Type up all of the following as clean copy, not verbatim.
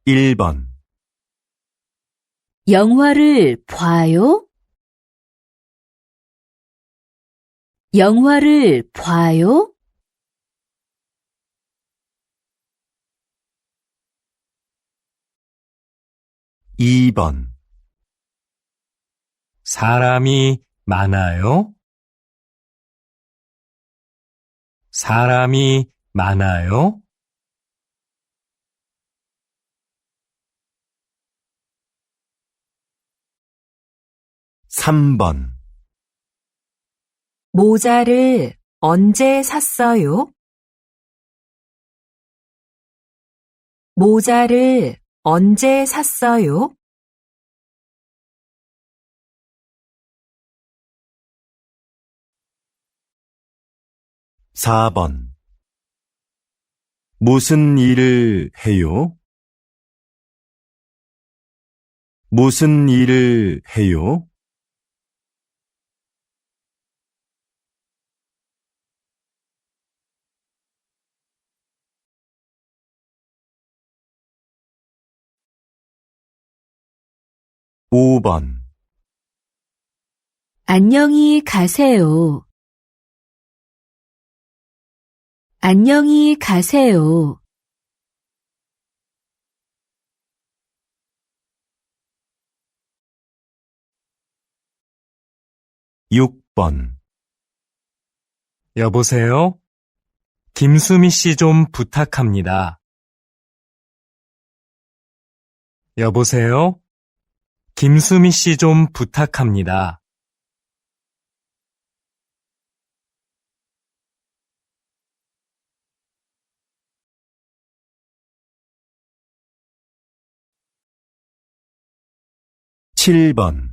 1번, 영화를 봐요? 영화를 봐요? 2번, 사람이 많아요? 사람이 많아요? 3번, 모자를 언제 샀어요? 모자를 언제 샀어요? 4번, 무슨 일을 해요? 무슨 일을 해요? 5번, 안녕히 가세요. 안녕히 가세요. 6번, 여보세요? 김수미 씨 좀 부탁합니다. 여보세요? 김수미 씨 좀 부탁합니다. 7번,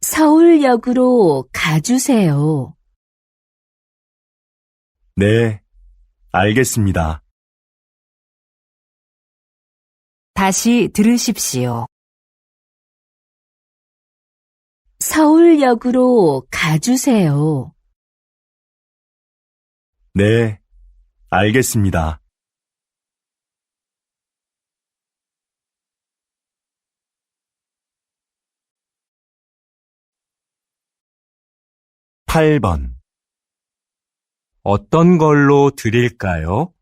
서울역으로 가주세요. 네, 알겠습니다. 다시 들으십시오. 서울역으로 가주세요. 네, 알겠습니다. 8번, 어떤 걸로 드릴까요?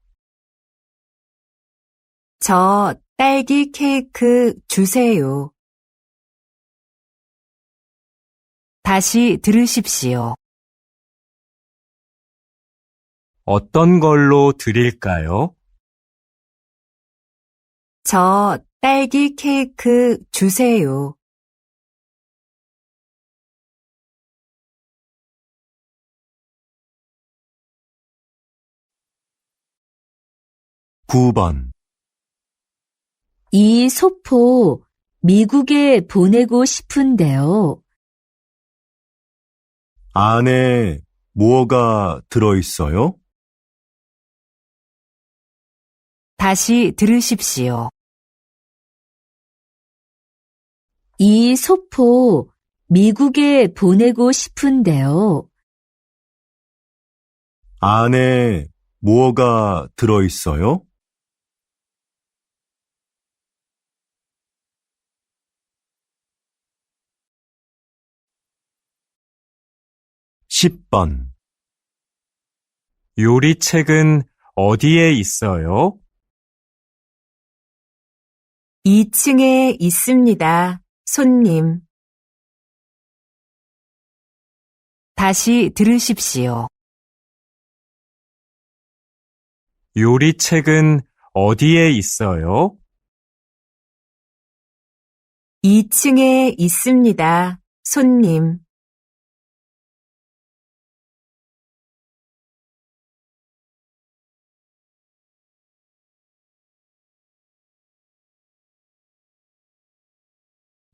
저 딸기 케이크 주세요. 다시 들으십시오. 어떤 걸로 드릴까요? 저 딸기 케이크 주세요. 9번, 이 소포 미국에 보내고 싶은데요. 안에 뭐가 들어있어요? 다시 들으십시오. 이 소포 미국에 보내고 싶은데요. 안에 뭐가 들어있어요? 10번, 요리책은 어디에 있어요? 2층에 있습니다, 손님. 다시 들으십시오. 요리책은 어디에 있어요? 2층에 있습니다, 손님.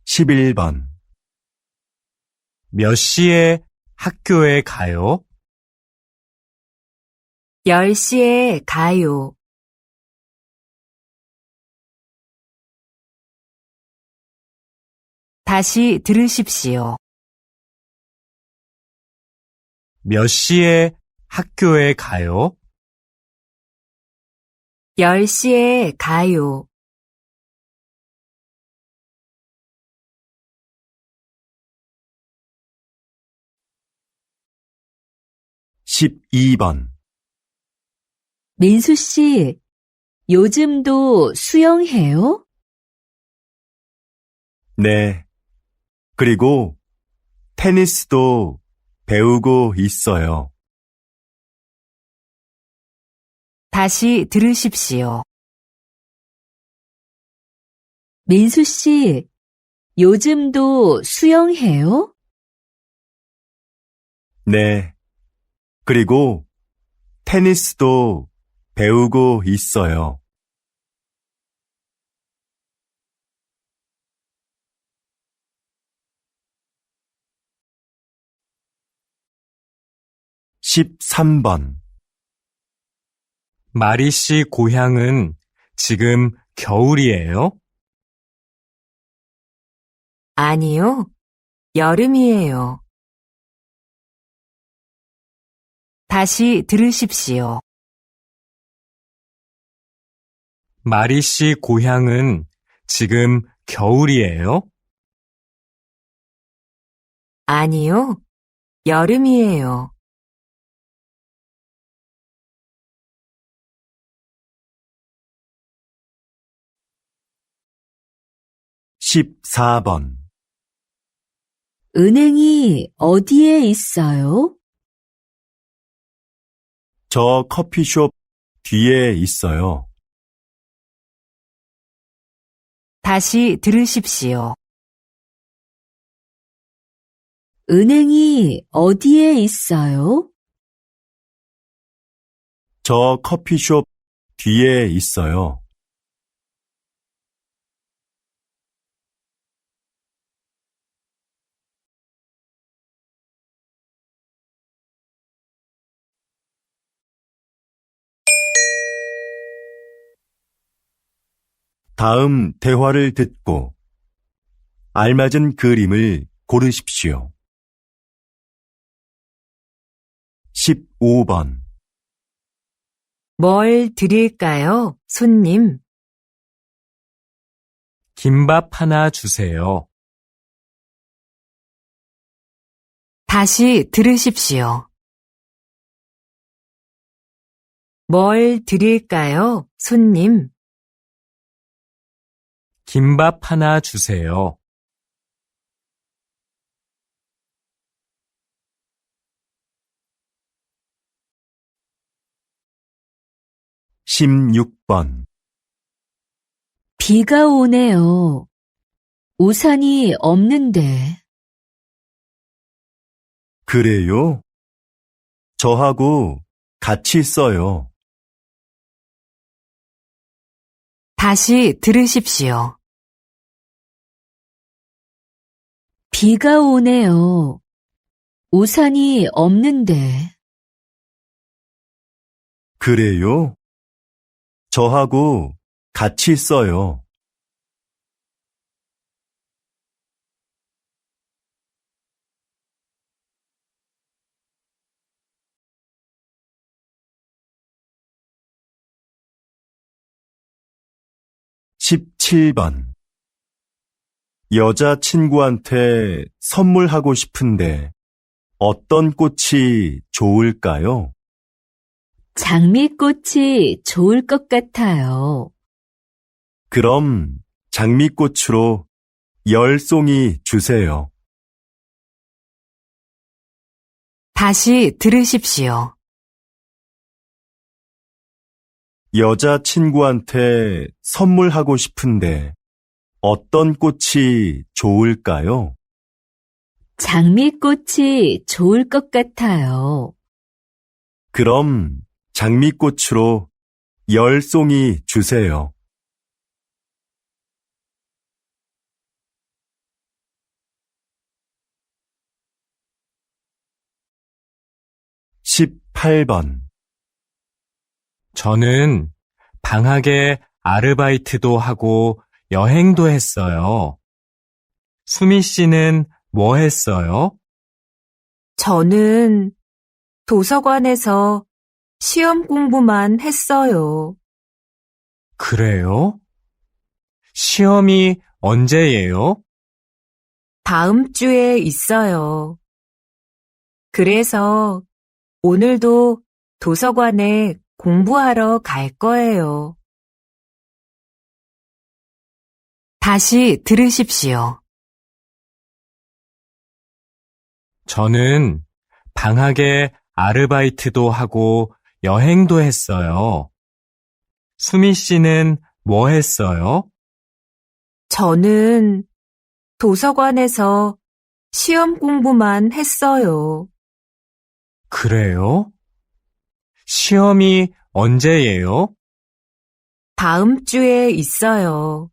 11번, 몇 시에 학교에 가요? 10시에 가요. 다시 들으십시오. 몇 시에 학교에 가요? 10시에 가요. 12번. 민수 씨, 요즘도 수영해요? 네. 그리고 테니스도 배우고 있어요. 다시 들으십시오. 민수 씨, 요즘도 수영해요? 네. 그리고 테니스도 배우고 있어요. (13번) 마리 씨 고향은 지금 겨울이에요? 아니요. 여름이에요. 다시 들으십시오. 마리 씨 고향은 지금 겨울이에요? 아니요. 여름이에요. 14번. 은행이 어디에 있어요? 저 커피숍 뒤에 있어요. 다시 들으십시오. 은행이 어디에 있어요? 저 커피숍 뒤에 있어요. 다음 대화를 듣고 알맞은 그림을 고르십시오. 15번. 뭘 드릴까요, 손님? 김밥 하나 주세요. 다시 들으십시오. 뭘 드릴까요, 손님? 김밥 하나 주세요. 16번. 비가 오네요. 우산이 없는데. 그래요? 저하고 같이 써요. 다시 들으십시오. 비가 오네요. 우산이 없는데. 그래요? 저하고 같이 써요. 17번. 여자친구한테 선물하고 싶은데 어떤 꽃이 좋을까요? 장미꽃이 좋을 것 같아요. 그럼 장미꽃으로 10송이 주세요. 다시 들으십시오. 여자친구한테 선물하고 싶은데 어떤 꽃이 좋을까요? 장미꽃이 좋을 것 같아요. 그럼 장미꽃으로 10송이 주세요. 18번. 저는 방학에 아르바이트도 하고 여행도 했어요. 수미 씨는 뭐 했어요? 저는 도서관에서 시험 공부만 했어요. 그래요? 시험이 언제예요? 다음 주에 있어요. 그래서 오늘도 도서관에 공부하러 갈 거예요. 다시 들으십시오. 저는 방학에 아르바이트도 하고 여행도 했어요. 수미 씨는 뭐 했어요? 저는 도서관에서 시험 공부만 했어요. 그래요? 시험이 언제예요? 다음 주에 있어요.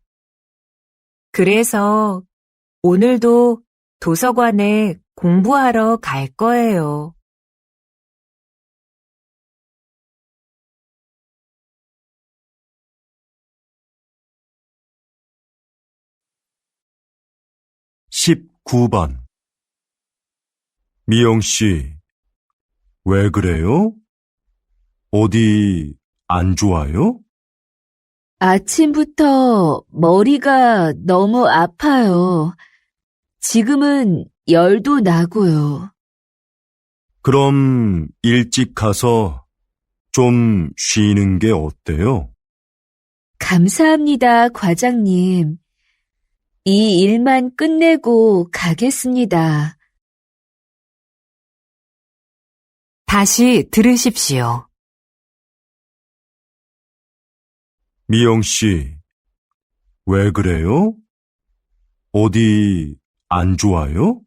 그래서 오늘도 도서관에 공부하러 갈 거예요. 십구 번 미영 씨, 왜 그래요? 어디 안 좋아요? 아침부터 머리가 너무 아파요. 지금은 열도 나고요. 그럼 일찍 가서 좀 쉬는 게 어때요? 감사합니다, 과장님. 이 일만 끝내고 가겠습니다. 다시 들으십시오. 미영 씨, 왜 그래요? 어디 안 좋아요?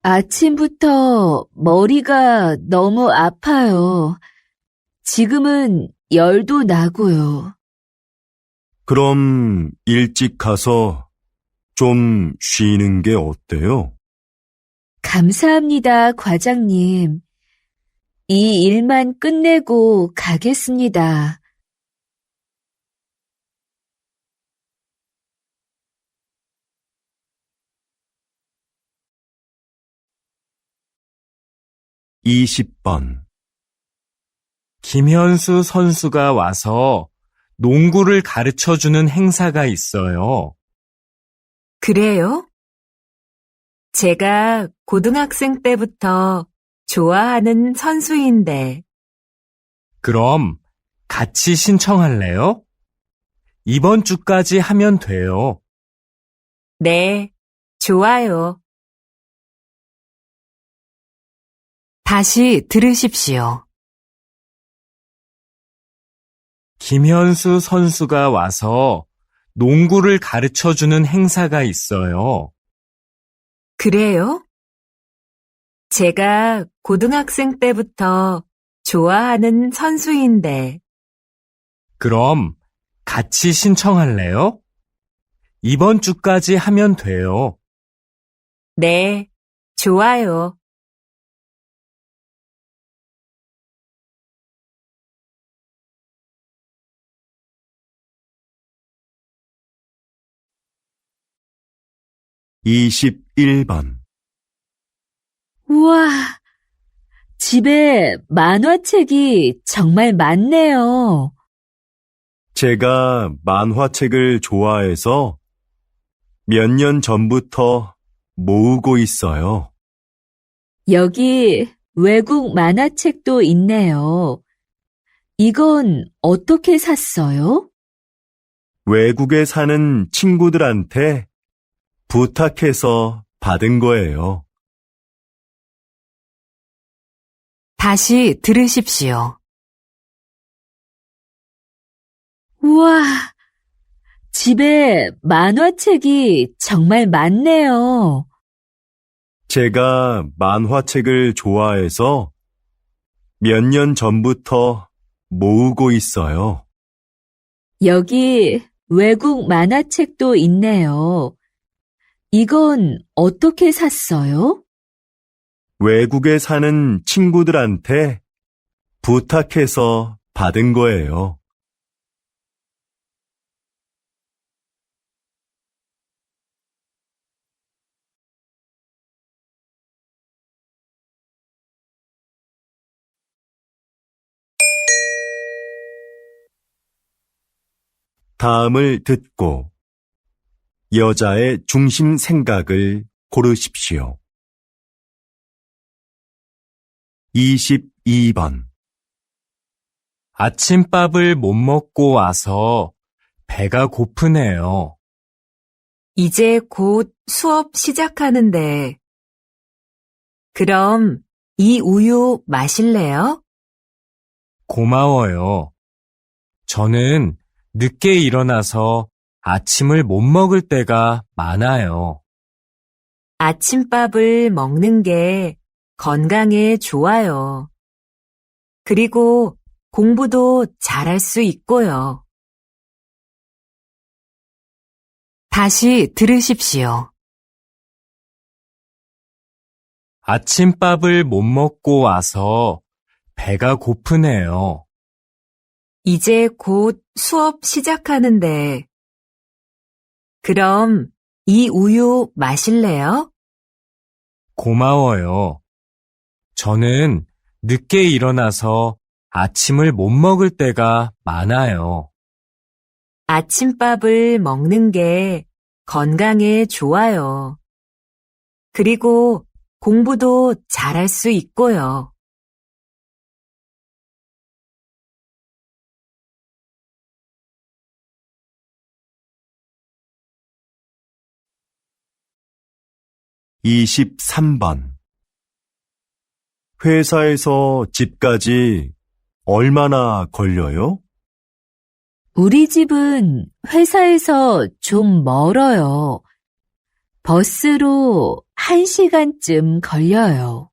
아침부터 머리가 너무 아파요. 지금은 열도 나고요. 그럼 일찍 가서 좀 쉬는 게 어때요? 감사합니다, 과장님. 이 일만 끝내고 가겠습니다. 이십 번 김현수 선수가 와서 농구를 가르쳐주는 행사가 있어요. 그래요? 제가 고등학생 때부터 좋아하는 선수인데, 그럼 같이 신청할래요? 이번 주까지 하면 돼요. 네, 좋아요. 다시 들으십시오. 김현수 선수가 와서 농구를 가르쳐주는 행사가 있어요. 그래요? 제가 고등학생 때부터 좋아하는 선수인데, 그럼 같이 신청할래요? 이번 주까지 하면 돼요. 네, 좋아요. 이십일 번 우와, 집에 만화책이 정말 많네요. 제가 만화책을 좋아해서 몇 년 전부터 모으고 있어요. 여기 외국 만화책도 있네요. 이건 어떻게 샀어요? 외국에 사는 친구들한테 부탁해서 받은 거예요. 다시 들으십시오. 우와, 집에 만화책이 정말 많네요. 제가 만화책을 좋아해서 몇 년 전부터 모으고 있어요. 여기 외국 만화책도 있네요. 이건 어떻게 샀어요? 외국에 사는 친구들한테 부탁해서 받은 거예요. 다음을 듣고 여자의 중심 생각을 고르십시오. 22번. 아침밥을 못 먹고 와서 배가 고프네요. 이제 곧 수업 시작하는데. 그럼 이 우유 마실래요? 고마워요. 저는 늦게 일어나서 아침을 못 먹을 때가 많아요. 아침밥을 먹는 게 건강에 좋아요. 그리고 공부도 잘할 수 있고요. 다시 들으십시오. 아침밥을 못 먹고 와서 배가 고프네요. 이제 곧 수업 시작하는데. 그럼 이 우유 마실래요? 고마워요. 저는 늦게 일어나서 아침을 못 먹을 때가 많아요. 아침밥을 먹는 게 건강에 좋아요. 그리고 공부도 잘할 수 있고요. (23번) 회사에서 집까지 얼마나 걸려요? 우리 집은 회사에서 좀 멀어요. 버스로 1시간쯤 걸려요.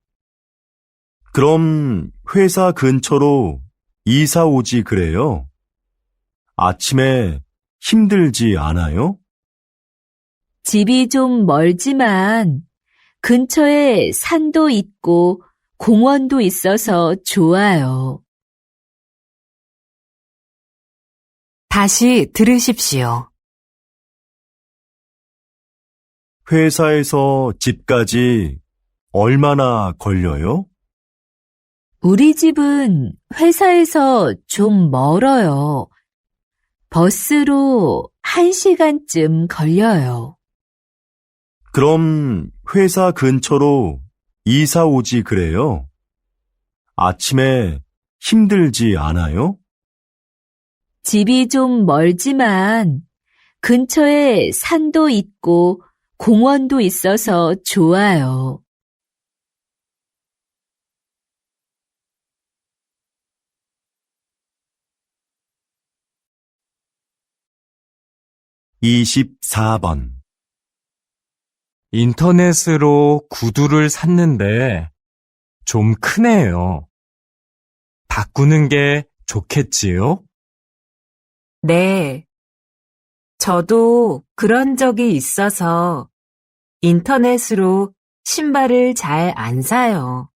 그럼 회사 근처로 이사 오지 그래요? 아침에 힘들지 않아요? 집이 좀 멀지만 근처에 산도 있고 공원도 있어서 좋아요. 다시 들으십시오. 회사에서 집까지 얼마나 걸려요? 우리 집은 회사에서 좀 멀어요. 버스로 1시간쯤 걸려요. 그럼 회사 근처로 이사 오지 그래요? 아침에 힘들지 않아요? 집이 좀 멀지만 근처에 산도 있고 공원도 있어서 좋아요. (24번) 인터넷으로 구두를 샀는데 좀 크네요. 바꾸는 게 좋겠지요? 네. 저도 그런 적이 있어서 인터넷으로 신발을 잘 안 사요.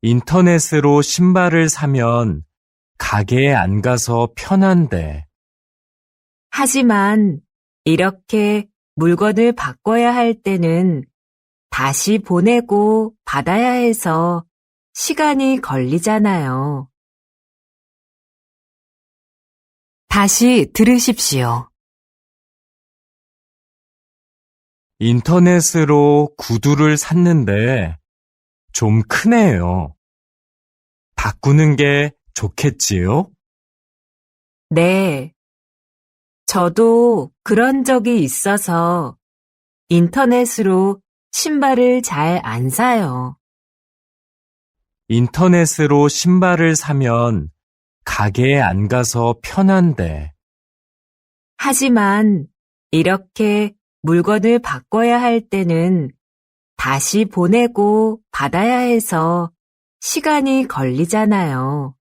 인터넷으로 신발을 사면 가게에 안 가서 편한데. 하지만 이렇게 물건을 바꿔야 할 때는 다시 보내고 받아야 해서 시간이 걸리잖아요. 다시 들으십시오. 인터넷으로 구두를 샀는데 좀 크네요. 바꾸는 게 좋겠지요? 네. 저도 그런 적이 있어서 인터넷으로 신발을 잘 안 사요. 인터넷으로 신발을 사면 가게에 안 가서 편한데. 하지만 이렇게 물건을 바꿔야 할 때는 다시 보내고 받아야 해서 시간이 걸리잖아요.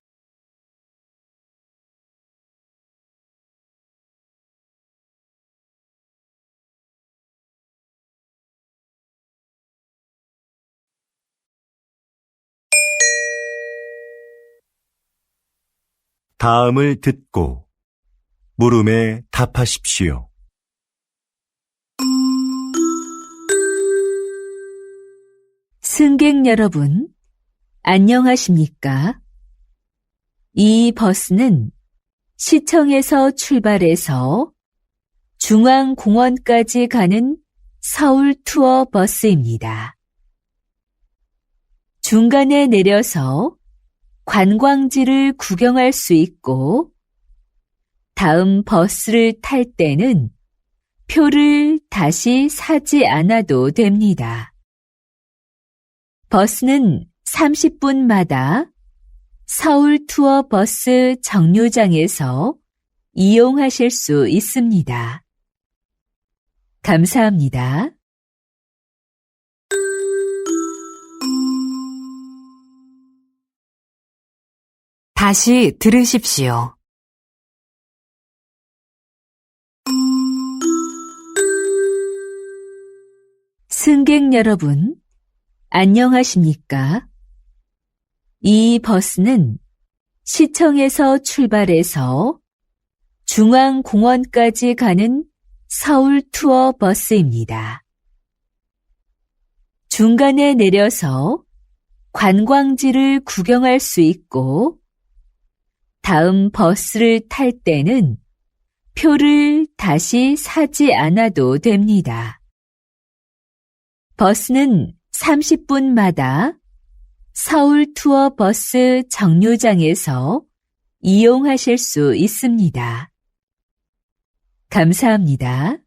다음을 듣고 물음에 답하십시오. 승객 여러분, 안녕하십니까? 이 버스는 시청에서 출발해서 중앙공원까지 가는 서울 투어 버스입니다. 중간에 내려서 관광지를 구경할 수 있고, 다음 버스를 탈 때는 표를 다시 사지 않아도 됩니다. 버스는 30분마다 서울 투어 버스 정류장에서 이용하실 수 있습니다. 감사합니다. 다시 들으십시오. 승객 여러분, 안녕하십니까? 이 버스는 시청에서 출발해서 중앙공원까지 가는 서울 투어 버스입니다. 중간에 내려서 관광지를 구경할 수 있고, 다음 버스를 탈 때는 표를 다시 사지 않아도 됩니다. 버스는 30분마다 서울 투어 버스 정류장에서 이용하실 수 있습니다. 감사합니다.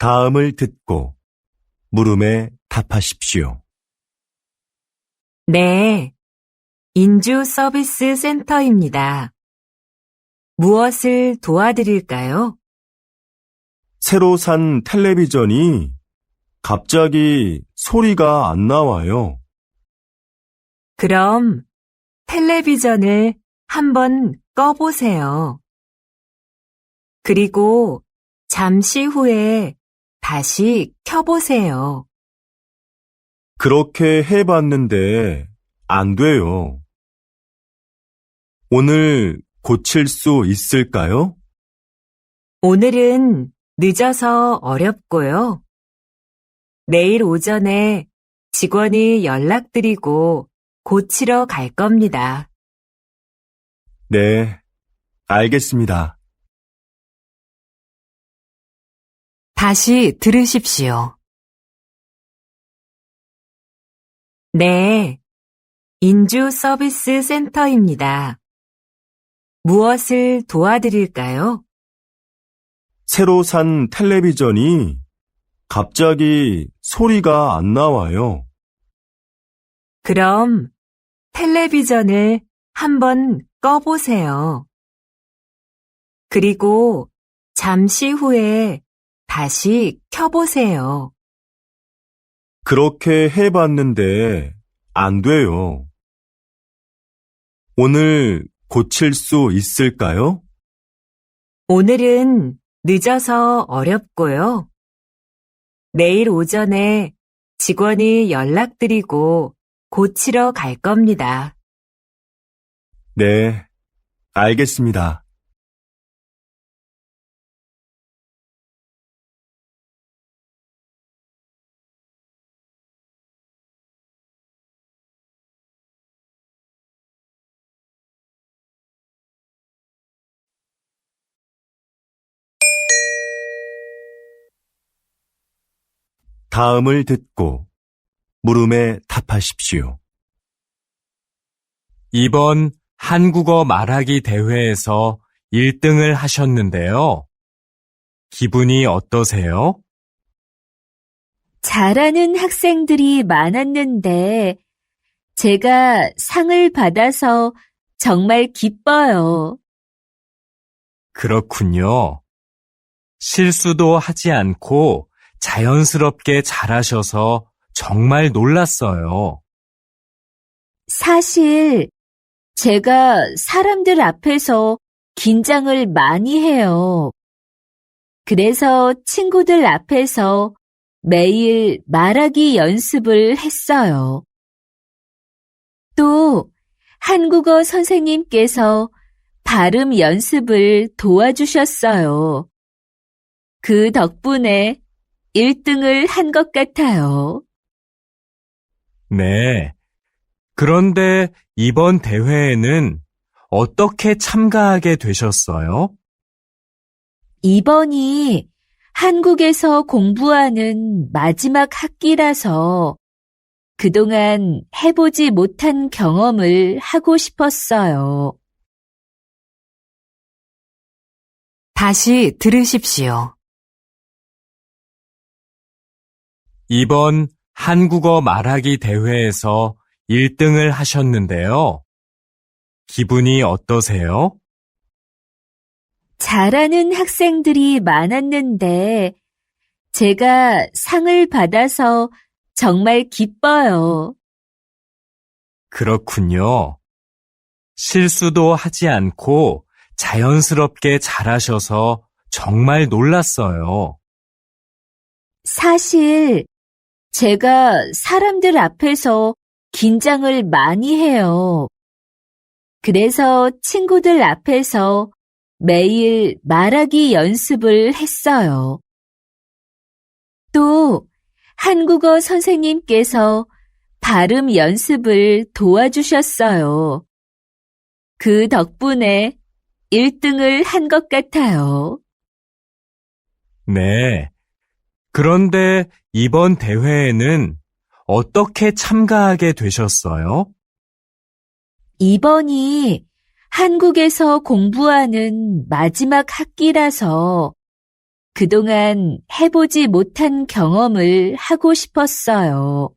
다음을 듣고 물음에 답하십시오. 네, 인주 서비스 센터입니다. 무엇을 도와드릴까요? 새로 산 텔레비전이 갑자기 소리가 안 나와요. 그럼 텔레비전을 한번 꺼보세요. 그리고 잠시 후에 다시 켜보세요. 그렇게 해봤는데 안 돼요. 오늘 고칠 수 있을까요? 오늘은 늦어서 어렵고요. 내일 오전에 직원이 연락드리고 고치러 갈 겁니다. 네, 알겠습니다. 다시 들으십시오. 네, 인주 서비스 센터입니다. 무엇을 도와드릴까요? 새로 산 텔레비전이 갑자기 소리가 안 나와요. 그럼 텔레비전을 한번 꺼보세요. 그리고 잠시 후에 다시 켜보세요. 그렇게 해봤는데 안 돼요. 오늘 고칠 수 있을까요? 오늘은 늦어서 어렵고요. 내일 오전에 직원이 연락드리고 고치러 갈 겁니다. 네, 알겠습니다. 다음을 듣고 물음에 답하십시오. 이번 한국어 말하기 대회에서 1등을 하셨는데요. 기분이 어떠세요? 잘하는 학생들이 많았는데 제가 상을 받아서 정말 기뻐요. 그렇군요. 실수도 하지 않고 자연스럽게 잘하셔서 정말 놀랐어요. 사실 제가 사람들 앞에서 긴장을 많이 해요. 그래서 친구들 앞에서 매일 말하기 연습을 했어요. 또 한국어 선생님께서 발음 연습을 도와주셨어요. 그 덕분에 1등을 한 것 같아요. 네. 그런데 이번 대회에는 어떻게 참가하게 되셨어요? 이번이 한국에서 공부하는 마지막 학기라서 그동안 해보지 못한 경험을 하고 싶었어요. 다시 들으십시오. 이번 한국어 말하기 대회에서 1등을 하셨는데요. 기분이 어떠세요? 잘하는 학생들이 많았는데 제가 상을 받아서 정말 기뻐요. 그렇군요. 실수도 하지 않고 자연스럽게 잘하셔서 정말 놀랐어요. 사실 제가 사람들 앞에서 긴장을 많이 해요. 그래서 친구들 앞에서 매일 말하기 연습을 했어요. 또 한국어 선생님께서 발음 연습을 도와주셨어요. 그 덕분에 1등을 한 것 같아요. 네. 그런데 이번 대회에는 어떻게 참가하게 되셨어요? 이번이 한국에서 공부하는 마지막 학기라서 그동안 해보지 못한 경험을 하고 싶었어요.